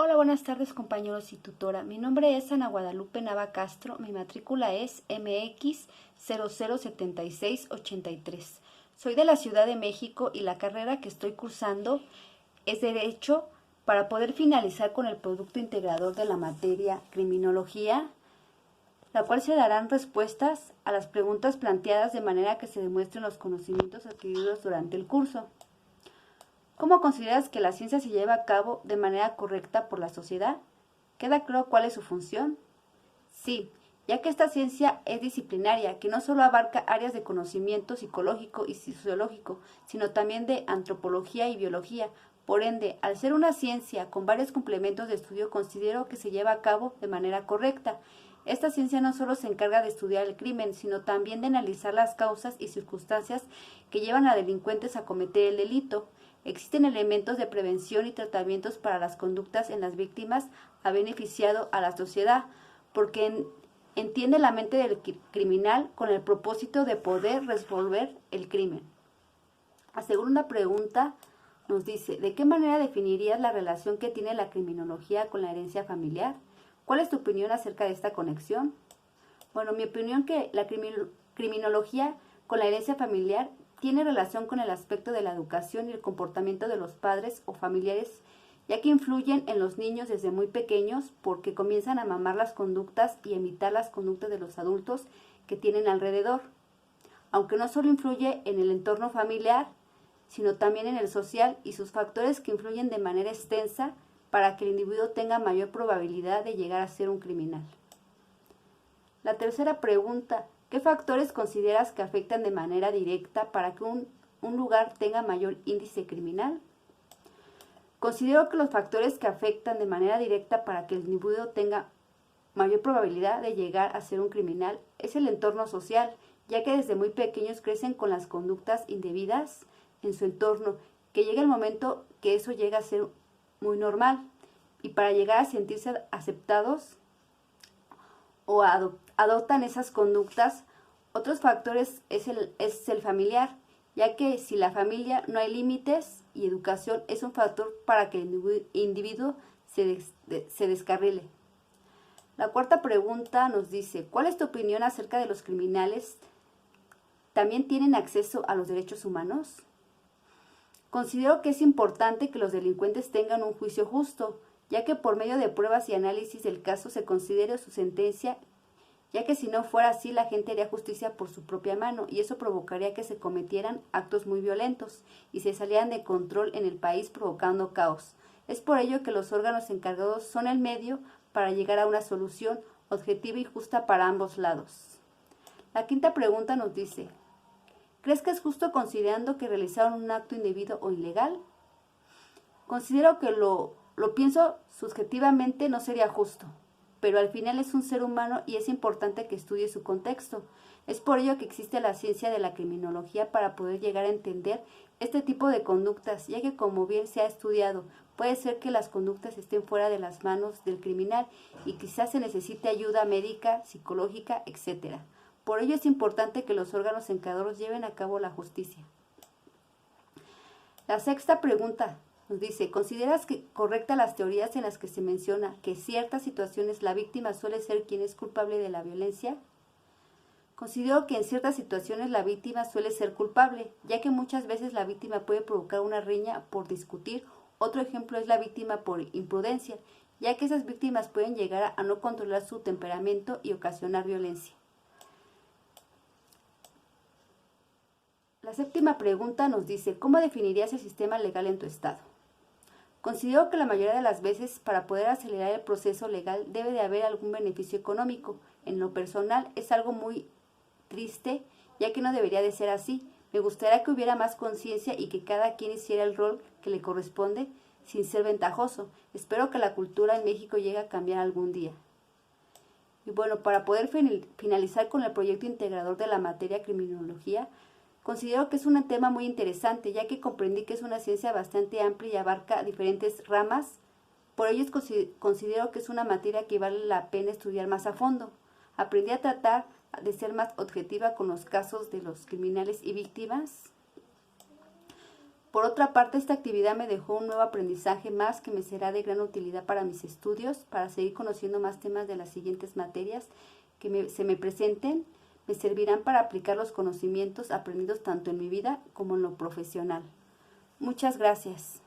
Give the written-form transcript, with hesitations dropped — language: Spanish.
Hola, buenas tardes compañeros y tutora. Mi nombre es Ana Guadalupe Nava Castro, mi matrícula es MX 007683. Soy de la Ciudad de México y la carrera que estoy cursando es Derecho para poder finalizar con el producto integrador de la materia Criminología, la cual se darán respuestas a las preguntas planteadas de manera que se demuestren los conocimientos adquiridos durante el curso. ¿Cómo consideras que la ciencia se lleva a cabo de manera correcta por la sociedad? ¿Queda claro cuál es su función? Sí, ya que esta ciencia es disciplinaria, que no solo abarca áreas de conocimiento psicológico y sociológico, sino también de antropología y biología. Por ende, al ser una ciencia con varios complementos de estudio, considero que se lleva a cabo de manera correcta. Esta ciencia no solo se encarga de estudiar el crimen, sino también de analizar las causas y circunstancias que llevan a delincuentes a cometer el delito. Existen elementos de prevención y tratamientos para las conductas en las víctimas ha beneficiado a la sociedad, porque entiende la mente del criminal con el propósito de poder resolver el crimen. La segunda pregunta nos dice, ¿de qué manera definirías la relación que tiene la criminología con la herencia familiar? ¿Cuál es tu opinión acerca de esta conexión? Bueno, mi opinión que la criminología con la herencia familiar tiene relación con el aspecto de la educación y el comportamiento de los padres o familiares, ya que influyen en los niños desde muy pequeños porque comienzan a mamar las conductas y imitar las conductas de los adultos que tienen alrededor. Aunque no solo influye en el entorno familiar, sino también en el social y sus factores que influyen de manera extensa para que el individuo tenga mayor probabilidad de llegar a ser un criminal. La tercera pregunta, ¿qué factores consideras que afectan de manera directa para que un lugar tenga mayor índice criminal? Considero que los factores que afectan de manera directa para que el individuo tenga mayor probabilidad de llegar a ser un criminal es el entorno social, ya que desde muy pequeños crecen con las conductas indebidas en su entorno, que llega el momento que eso llega a ser muy normal y para llegar a sentirse aceptados o adoptan esas conductas. Otros factores es el familiar, ya que si la familia no hay límites y educación es un factor para que el individuo se descarrile. La cuarta pregunta nos dice, ¿cuál es tu opinión acerca de los criminales? ¿También tienen acceso a los derechos humanos? Considero que es importante que los delincuentes tengan un juicio justo, ya que por medio de pruebas y análisis del caso se considere su sentencia, ya que si no fuera así la gente haría justicia por su propia mano y eso provocaría que se cometieran actos muy violentos y se salieran de control en el país provocando caos. Es por ello que los órganos encargados son el medio para llegar a una solución objetiva y justa para ambos lados. La quinta pregunta nos dice, ¿crees que es justo considerando que realizaron un acto indebido o ilegal? Considero que lo pienso subjetivamente, no sería justo, pero al final es un ser humano y es importante que estudie su contexto. Es por ello que existe la ciencia de la criminología para poder llegar a entender este tipo de conductas, ya que como bien se ha estudiado, puede ser que las conductas estén fuera de las manos del criminal y quizás se necesite ayuda médica, psicológica, etc. Por ello es importante que los órganos encargados lleven a cabo la justicia. La sexta pregunta nos dice, ¿consideras correctas las teorías en las que se menciona que en ciertas situaciones la víctima suele ser quien es culpable de la violencia? Considero que en ciertas situaciones la víctima suele ser culpable, ya que muchas veces la víctima puede provocar una riña por discutir. Otro ejemplo es la víctima por imprudencia, ya que esas víctimas pueden llegar a no controlar su temperamento y ocasionar violencia. La séptima pregunta nos dice, ¿cómo definirías el sistema legal en tu estado? Considero que la mayoría de las veces para poder acelerar el proceso legal debe de haber algún beneficio económico. En lo personal es algo muy triste, ya que no debería de ser así. Me gustaría que hubiera más conciencia y que cada quien hiciera el rol que le corresponde sin ser ventajoso. Espero que la cultura en México llegue a cambiar algún día. Y bueno, para poder finalizar con el proyecto integrador de la materia criminología, considero que es un tema muy interesante, ya que comprendí que es una ciencia bastante amplia y abarca diferentes ramas. Por ello considero que es una materia que vale la pena estudiar más a fondo. Aprendí a tratar de ser más objetiva con los casos de los criminales y víctimas. Por otra parte, esta actividad me dejó un nuevo aprendizaje más que me será de gran utilidad para mis estudios, para seguir conociendo más temas de las siguientes materias que se me presenten. Me servirán para aplicar los conocimientos aprendidos tanto en mi vida como en lo profesional. Muchas gracias.